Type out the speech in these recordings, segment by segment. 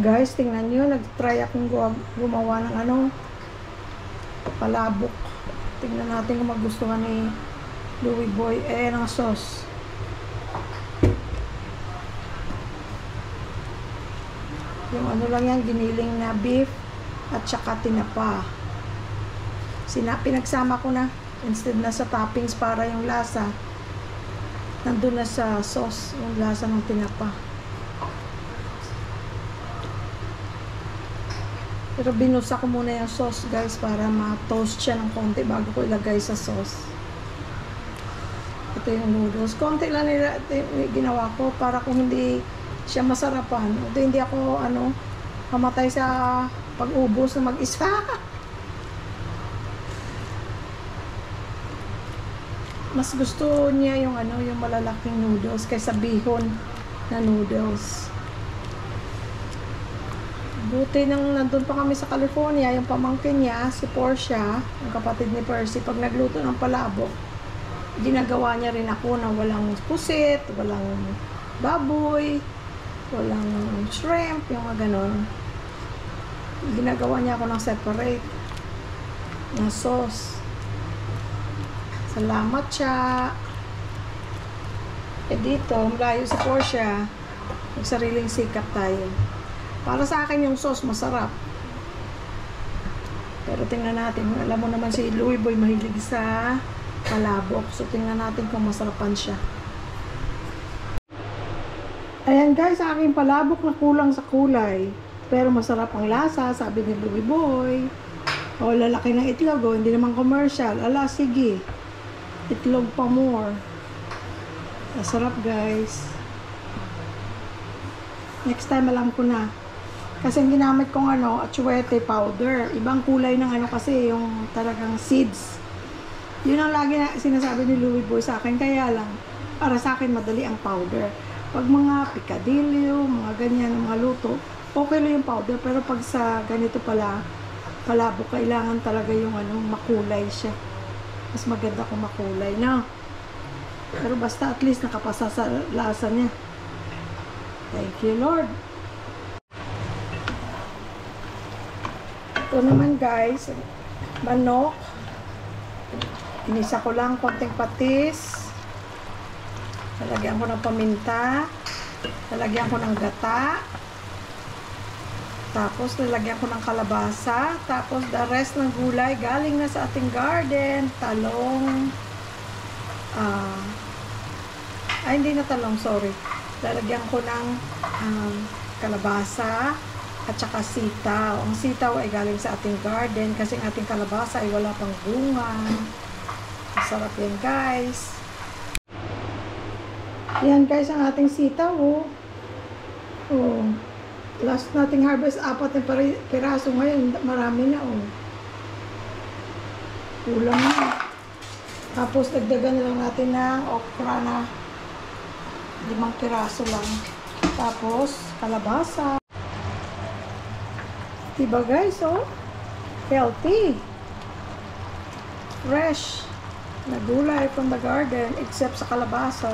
Guys, tingnan nyo, nag-try akong gumawa ng palabok. Tingnan natin kung magustuhan ni Louie Boy. Ng sauce. Yung lang yan, giniling na beef at saka tinapa. Pinagsama ko na instead na sa toppings para yung lasa nandun na sa sauce, yung lasa ng tinapa. Pero binusa ko muna yung sauce, guys, para ma-toast siya ng konti bago ko ilagay sa sauce. Ito yung noodles. Konti lang nila ginawa ko para kung hindi siya masarapan. Ito hindi ako kamatay sa pag-ubos na mag-isa. Mas gusto niya yung yung malalaking noodles kaysa bihon na noodles. Buti nang nandun pa kami sa California, yung pamangkin niya, si Portia, yung kapatid ni Percy, pag nagluto ng palabok, ginagawa niya rin ako na walang pusit, walang baboy, walang shrimp, yung ganon. Ginagawa niya ako ng separate na sauce. Salamat siya. Dito, malayo si Portia, magsariling sikap tayo. Para sa akin yung sauce masarap. Pero tingnan natin, alam mo naman si Louie Boy mahilig sa palabok. So tingnan natin kung masarapan siya. Ayan guys, aking palabok na kulang sa kulay. Pero masarap ang lasa, sabi ni Louie Boy. O, lalaki ng itlog, hindi naman commercial. Ala, sige. Itlog pa more. Masarap guys. Next time alam ko na. Kasi ang ginamit kong atsuete powder. Ibang kulay ng kasi yung talagang seeds. Yun ang lagi na sinasabi ni Louie Boy sa akin. Kaya lang, para sa akin madali ang powder. Pag mga picadillo, mga ganyan, mga luto, okay lang yung powder. Pero pag sa ganito palabok, kailangan talaga yung makulay siya. Mas maganda kung makulay na. Pero basta at least nakapasa sa lasa niya. Thank you, Lord. Ito naman guys, manok. Inisa ko lang konting patis. Lalagyan ko ng paminta. Lalagyan ko ng gata. Tapos lalagyan ko ng kalabasa. Tapos the rest ng gulay galing na sa ating garden. Talong. Hindi na talong, sorry. Lalagyan ko ng kalabasa. At saka sitaw. Ang sitaw ay galing sa ating garden kasi ang ating kalabasa ay wala pang bunga. Masarap yan guys. Yan guys ang ating sitaw. Last nating harvest, 4 na piraso. Ngayon marami na. Kulang na. Tapos dagdagan na lang natin ng okra na 5 piraso lang. Tapos kalabasa. Diba guys, healthy, fresh na gulay from the garden, except sa kalabasa.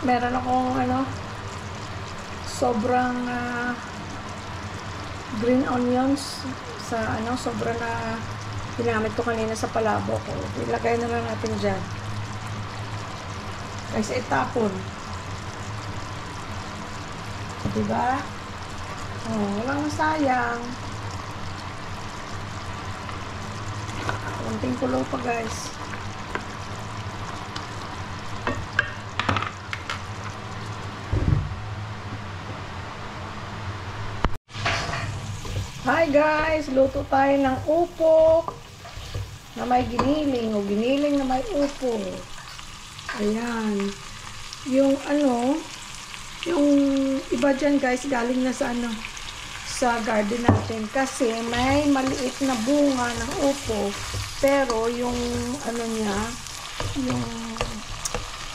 Meron akong sobrang green onions sa sobrang na ginamit ko kanina sa palabok ko. Ilagay na lang natin dyan. Kasi itapon. Diba? Walang sayang. Kunting kulo pa guys. Hi guys! Luto tayo ng upo na may giniling o giniling na may upo. Ayan. Yung yung iba dyan guys, galing na sa sa garden natin. Kasi may maliit na bunga ng upo. Pero yung niya, yung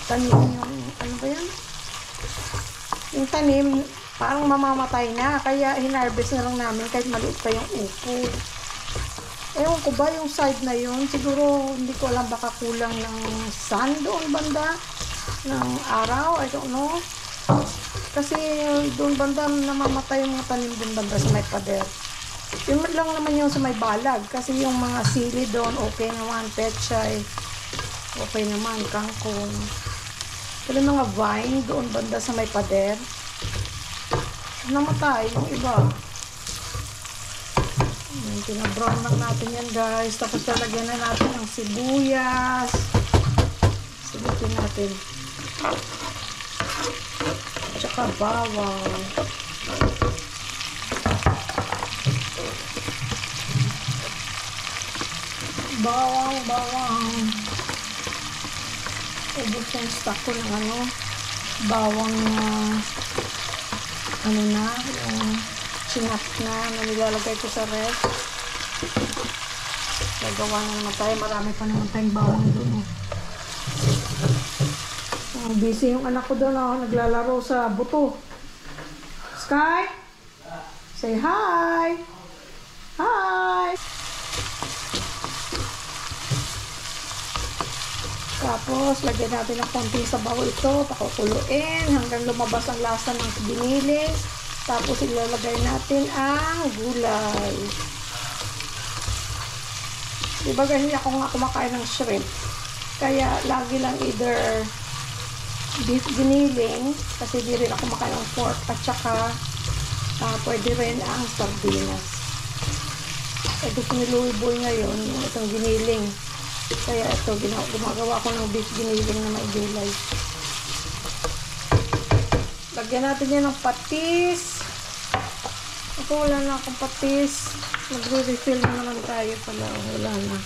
tanim, yung ba yan? Yung tanim, parang mamamatay na. Kaya hinarvest na lang namin kahit maliit pa yung upo. Ewan ko ba yung side na yun? Siguro, hindi ko alam, baka kulang ng sun doon banda, ng araw, I don't know. Kasi doon banda, namamatay yung mga tanim doon banda sa may pader. Yun lang naman yung sa may balag. Kasi yung mga sili doon, okay naman, pechay, okay naman, kangkong. Pero mga vine doon banda sa may pader, namatay yung iba. Pinabrown lang natin yan guys. Tapos lalagyan na natin ang sibuyas. Sibutin natin. Tsaka bawang. Bawang. Ubus yung stock ko ng bawang yung sinap na nilalagay ko sa ref. Gagawa na naman tayo. Marami pa naman tayong bawang doon. Busy yung anak ko doon. Naglalaro sa buto. Sky? Say hi! Hi! Tapos, lagyan natin ng konting sabaw ito. Pakukuluin hanggang lumabas ang lasa ng giniling. Tapos ilalagay natin ang gulay. Diba ganyan ako nga kumakain ng shrimp. Kaya lagi lang either beef giniling, kasi di rin ako kumakain ng pork, at saka pwede rin ang sardinas. Gusto ni Louie Boy ngayon yung itong giniling. Kaya ito, gumagawa ko ng beef giniling na may gulay. Lagyan natin yan ng patis. Ako wala na akong patis. Magre-refill na naman tayo pala. Wala na.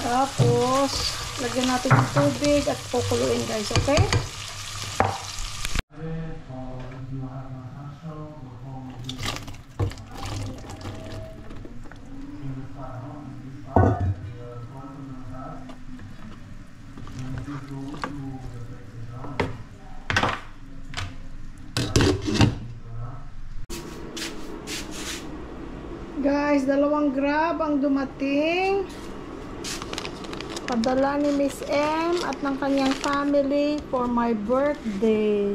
Tapos, lagyan natin ng tubig at kukuluin guys. Okay? Guys, 2 grab ang dumating. Padala ni Miss M at ng kanyang family for my birthday.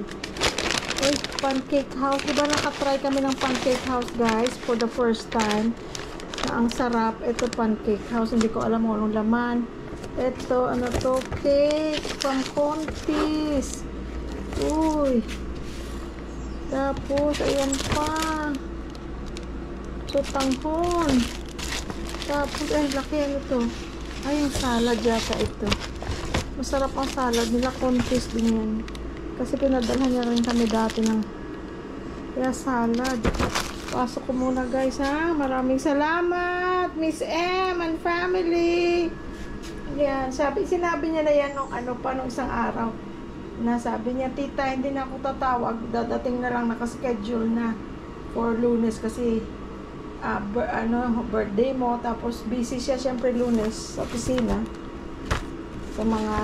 Uy, pancake house. Diba nakatry kami ng pancake house guys for the first time. Na ang sarap. Ito pancake house. Hindi ko alam kung anong laman. Ito, ano to? Cake from Contis. Uy. Tapos, ayan pa. Tutanghon. Tapos, laki ano to. Ay, yung salad yata ito. Masarap ang salad nila. Contis din yan. Kasi pinadalhan niya rin kami dati ng kaya salad. Pasok ko muna guys ha. Maraming salamat Miss M and family. Yan. Sinabi niya na yan nung nung isang araw. Sabi niya, tita, hindi na ako tatawag. Dadating na lang nakaschedule na for Lunes kasi birthday mo, tapos busy siya syempre Lunes sa opisina sa mga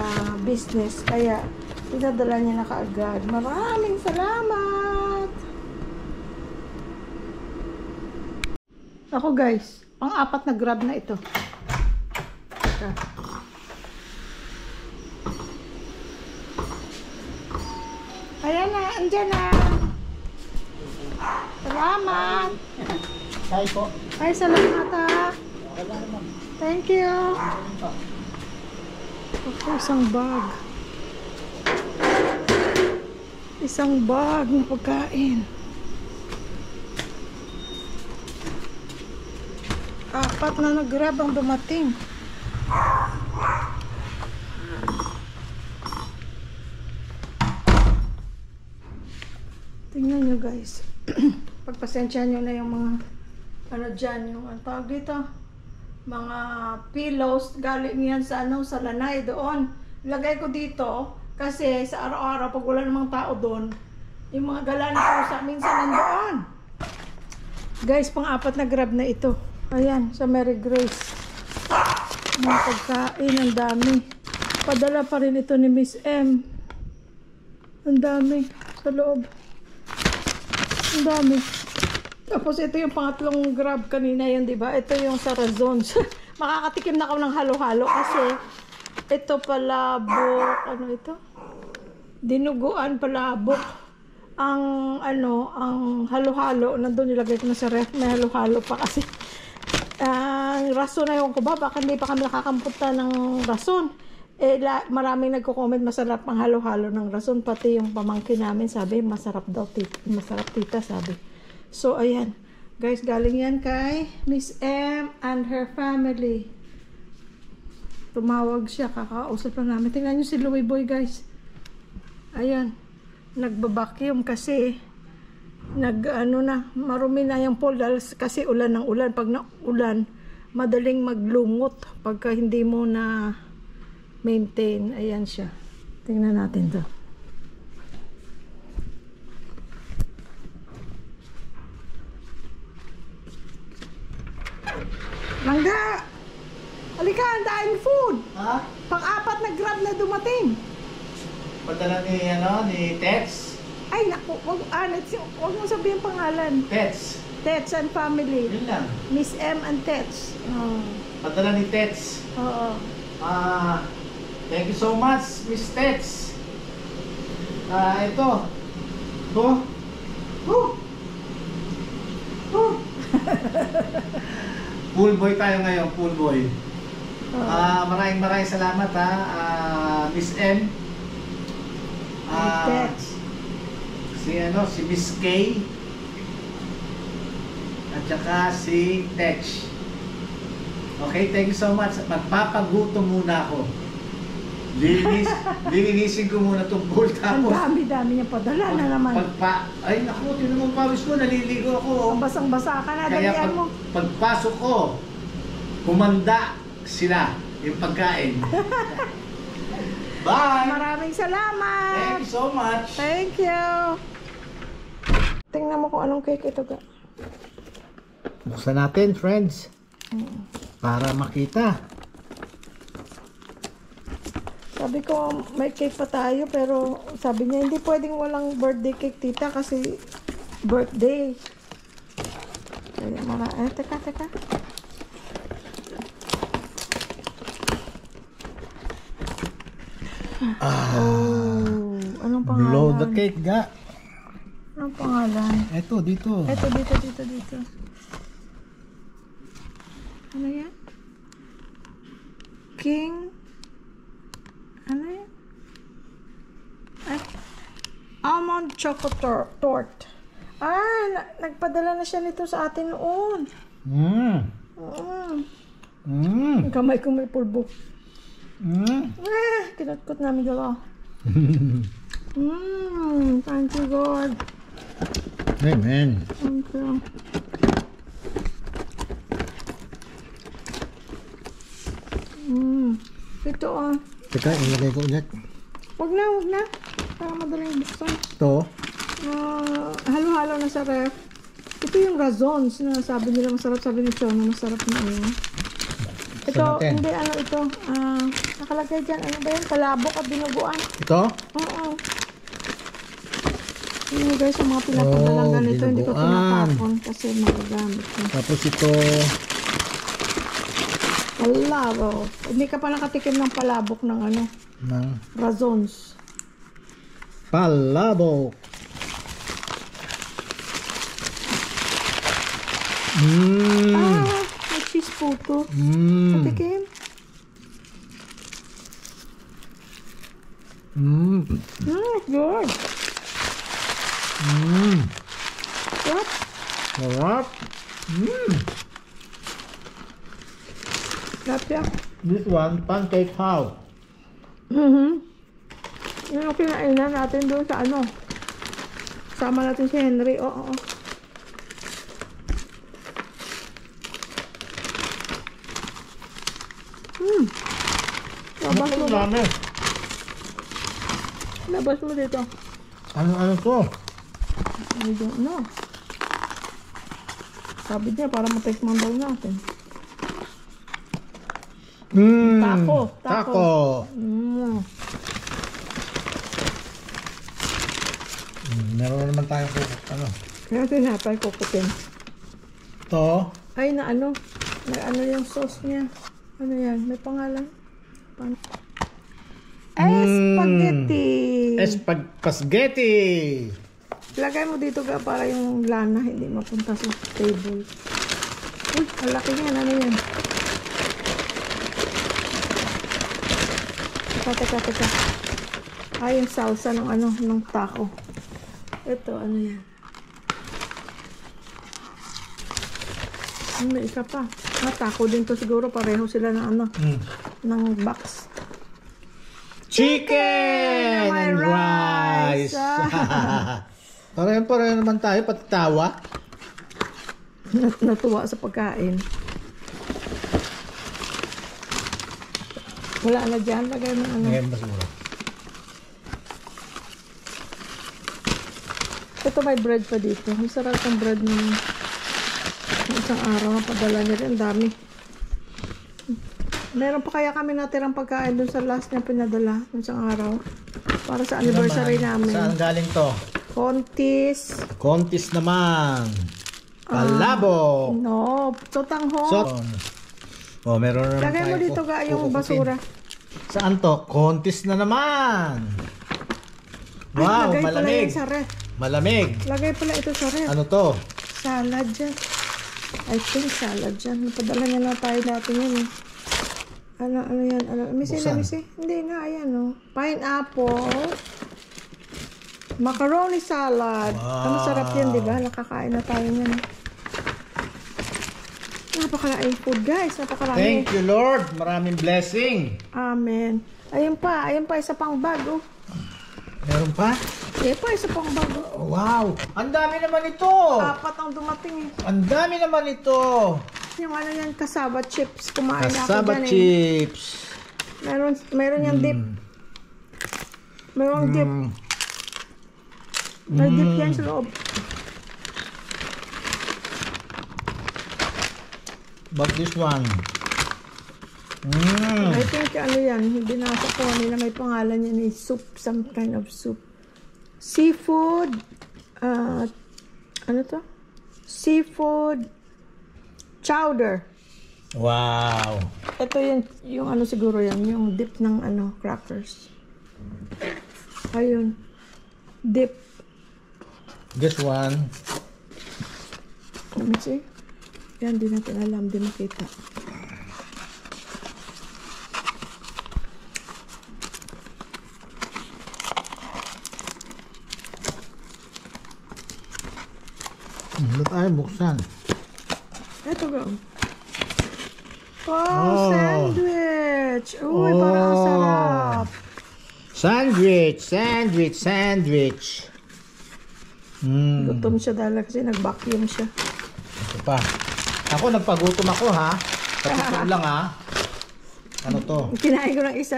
business, kaya pinadala niya na kaagad. Maraming salamat. Ako guys, pang-4 na grab na ito. Teka. Ayan na, andyan na. Salamat. Hi po. Ay, salamat ha. Thank you. Ako, isang bag. Isang bag ng pagkain. 4 na nag-grab ang dumating. Tingnan nyo guys. Pagpasensyahan nyo na yung mga dyan, yung tawag dito, mga pillows, galing yan sa sa lanay doon. Lagay ko dito kasi sa araw-araw pag wala namang tao doon, yung mga gala ni pusa minsan nandoon. Guys, pang-4 na grab na ito. Ayan, sa Mary Grace. Mga pagkain, ang dami. Padala pa rin ito ni Miss M. Ang dami sa loob. Ang dami. Tapos ito yung pangatlong grab kanina yun, di ba? Ito yung sa Razons. Makakatikim na ako ng halo-halo kasi ito palabok. Ano ito? Dinuguan palabok. Ang halo-halo, nandun nilagay ko na sa ref. May halo-halo pa kasi. Ang rason na yun ko ba? Baka hindi pa kami nakakamputa ng rason. Maraming nagko-comment masarap ang halo-halo ng rason, pati yung pamangkin namin sabi masarap daw masarap tita sabi. So ayan guys, galing yan kay Miss M and her family. Tumawag siya, kakausap lang namin. Tingnan nyo si Louie Boy guys, ayan, nagbabacuum kasi marumi na yung pool dahil kasi ulan ng ulan. Pag na-ulan madaling maglungot pagka hindi mo na maintain. Ayan siya. Tingnan natin to. Langga! Halika, ang daming food! Ha? Pang-apat na grab na dumating. Padala ni Tets? Ay, naku. Huwag mo sabihin pangalan. Tets. Tets and family. Yun lang. Miss M and Tets. Oh. Padala ni Tets. Oo. Thank you so much, Miss Tets. Ito. Pool boy tayo ngayon, pool boy. Maraming salamat Miss M. Tets. Si Miss K. At saka si Tech. Okay, thank you so much. Magpapagutom muna ako. Lilinisin ko muna itong pool Ang tapos dami-dami niya padala na naman. ay naku, tinan mo pawis ko, naliligo ako. Ang basang-basa ka na, Kaya dalian mo. pagpasok ko, kumanda sila yung pagkain. Bye! Maraming salamat! Thank you so much! Thank you! Tingnan mo kung anong cake ito ga. Buksan natin, friends. Para makita. Sabi ko, may cake pa tayo, pero sabi niya, hindi pwedeng walang birthday cake, tita, kasi birthday. Kaya teka. Anong pangalan? Blow the cake, ga. Anong pangalan? Ito, dito. Dito. Ano yan? King? Ano yan? Ay, almond choco tort. Nagpadala na siya nito sa atin noon. Ang kamay ko may pulbo. Kinatkot namin dalawa. Thank you, God. Amen. Thank you. Ito Teka, ilagay ko ulit. Wag na. Para madaling buksan. Ito. Halo-halo na sa ref. Ito yung Razons na sabi nila masarap. Sabi ni Chono masarap na yun. Ito, hindi ito. Nakalagay dyan. Ano ba yun? Palabok at dinuguan. Ito? Oo. Yun guys, sa mga pinapadalang ganito, hindi ko tinatapon kasi magagamit ko. Tapos ito. Palabok. Hindi ka pa nakatikim ng palabok ng Razons. Palabok. May cheese po to. Patikim. Good. What? Sarap. Lapya. This one, pancake house. Yun yung kinainan natin doon sa Sama natin si Henry. Oo. Labas mo ba? Labas mo dito. Ano to? I don't know. Sabi niya para matikman daw natin. Taco. Meron naman tayong Kaya tinapay ko putin. To. Ay, na ano? Na ano yung sauce niya? Ano yan? May pangalan? Spaghetti! Spaghetti! Lagay mo dito ka para yung lana hindi mapunta sa table. Uy, ang laki niyan. Ano yan? Teka. Ay, yung salsa ng ano, ng taco. Ito, ano yan? May isa pa. Taco din to siguro. Pareho sila ng ano, ng box. Chicken and rice! Pareho naman tayo, pati tawa. Natuwa sa pagkain. Wala na dyan. Lagay mo ano. Ngayon ba siguro? Ito may bread pa dito. Ang sarap ng bread ng isang araw. Padala niya rin. Ang dami. Meron pa kaya kami natirang pagkain dun sa last niya pinadala. Ng isang araw. Para sa anniversary namin. Saan galing to? Contis. Contis naman. Palabok. No. Sotanghong. Oh, meron naman lagay mo dito ga yung basura. Saan to? Contis na naman. Wow, lagay malamig. Pala sa ref. Malamig. Lagay pala ito sa ref. Ano to? Salad dyan. I think salad dyan. Napadala niya na tayo natin yun eh. Ano yan? Misi. Hindi na, ayan o. Pineapple. Macaroni salad. Wow. Ang sarap yan, di ba? Nakakain na tayo yan. Napakalaking food, guys. Napakarami. Thank you, Lord. Maraming blessing. Amen. Ayun pa, isa pang bag, oh. Meron pa? Isa pang bag, oh. Wow! Ang dami naman ito! 4 ang dumating, eh. Ang dami naman ito! Yung ano yan, kasaba chips. Kumain ako Kasaba dyan, chips. Meron yung dip. Merong dip. May dip yan sa loob. But this one. I think ano yan, binasa ko nila may pangalan yan, soup, some kind of soup. Seafood, ano to? Seafood chowder. Wow! Ito yung ano siguro yan, yung dip ng ano, crackers. Ayun. Dip. This one. Let me see. Yan, di natin alam, di makita. Ba't ayaw buksan? Ito ga. Oh, sandwich! Uy, parang ang sarap. Sandwich. Gutom siya dahil kasi nag-vacuum siya. Ito pa. Ako, nagpagutom ako ha. Patito lang ha. Ano to? Kinain ko ng isa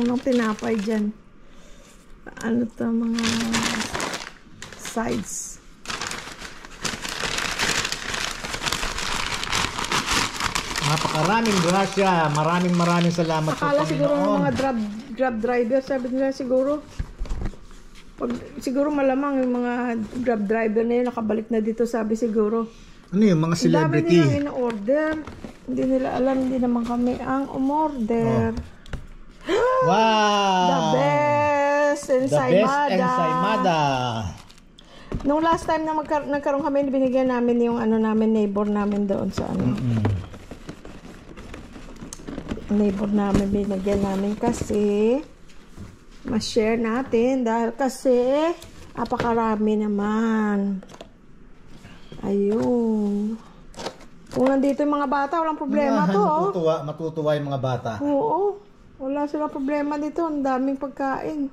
nung tinapay dyan. Ano to, mga sides. Napakaraming grasya. Maraming salamat Akala sa siguro ng Panginoon. mga grab driver, sabi nila siguro. Siguro malamang yung mga grab driver na yun nakabalik na dito, sabi siguro. Ano yung mga celebrity? Ang dami nilang in-order. Hindi nila alam, hindi naman kami ang umorder. Wow! The best ensaymada. Nung last time na nagkaroon kami, binigyan namin yung ano namin, neighbor namin doon sa ano. Neighbor namin, binigyan namin kasi ma-share natin dahil kasi napakarami naman. Ayun. Kung nandito yung mga bata, walang problema to. Matutuwa yung mga bata. Oo. Wala silang problema dito. Ang daming pagkain.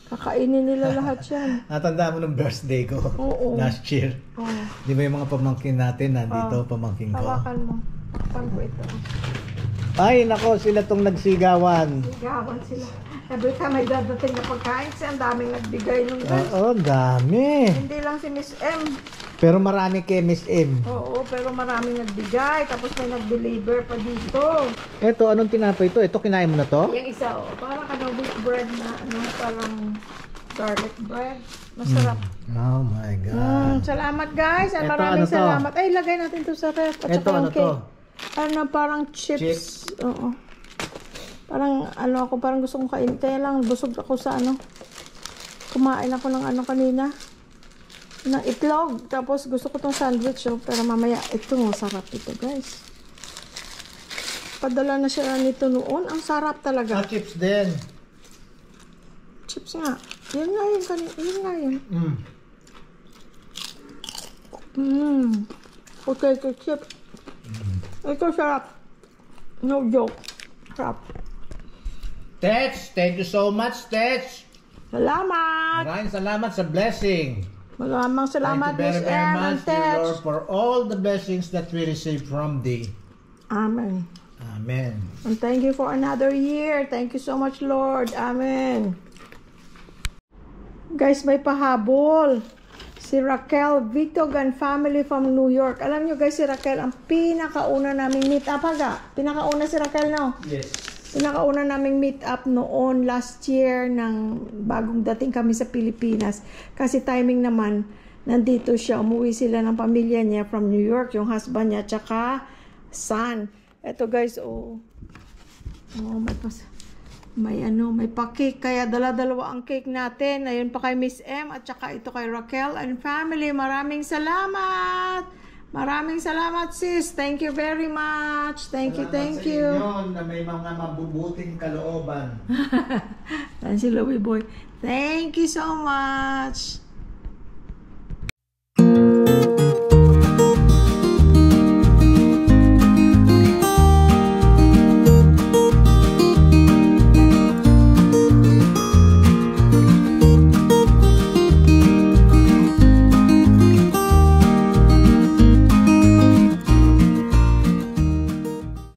Kakainin nila lahat yan. Natanda mo ng birthday ko. Oo. Last year. Oo. Di ba yung mga pamangkin natin nandito, pamangkin ko? Hawakan mo. Hawakan ko ito. Ay, nako, sila tong nagsigawan. Sigawan sila. Every time may dadating na pagkain, kasi ang daming nagbigay nung guys. Oo, dami. Hindi lang si Miss M. Pero marami kay Miss M. Oo, pero maraming nagbigay. Tapos may nag-deliver pa dito. Eto, anong tinapay ito? Ito, kinain mo na to? Yung isa, oh, parang ano, wheat bread na, ano, parang garlic bread. Masarap. Oh my God. Salamat guys. Ito, Maraming ano to? salamat. Ay, lagay natin to sa ref. At Ito, saka yung ano to? cake. Ano, parang chips. Oo. Parang, parang gusto kong kain. Kaya lang, busog ako sa kumain ako ng kanina. Ng itlog. Tapos, gusto ko tong sandwich, Pero mamaya, ito, masarap ito, guys. Padala na siya nito noon. Ang sarap talaga. Chips din. Chips nga. Yan nga yun. Yan nga yun. Okay, chips. Ito, sarap. No joke. Sarap. Tets, thank you so much, Tets. Salamat! Maraming salamat sa blessing. Maraming salamat, Thank Miss you very, very M and much, dear Tech. Lord, for all the blessings that we receive from thee. Amen. Amen. And thank you for another year. Thank you so much, Lord. Amen. Guys, may pahabol. Si Raquel Vitogan family from New York. Alam nyo guys, si Raquel ang pinakauna naming meet up. Pinakauna si Raquel, no? Yes. Pinakauna naming meet up noon last year ng bagong dating kami sa Pilipinas. Kasi timing naman, nandito siya. Umuwi sila ng pamilya niya from New York. Yung husband niya, tsaka son. Eto guys, may pa-cake. Kaya dala-dalawa ang cake natin. Ayun pa kay Miss M at saka ito kay Raquel and family. Maraming salamat! Maraming salamat, sis. Thank you very much. Thank you. Salamat sa inyo na may mga mabubuting kalooban. Yan si Louie Boy. Thank you so much.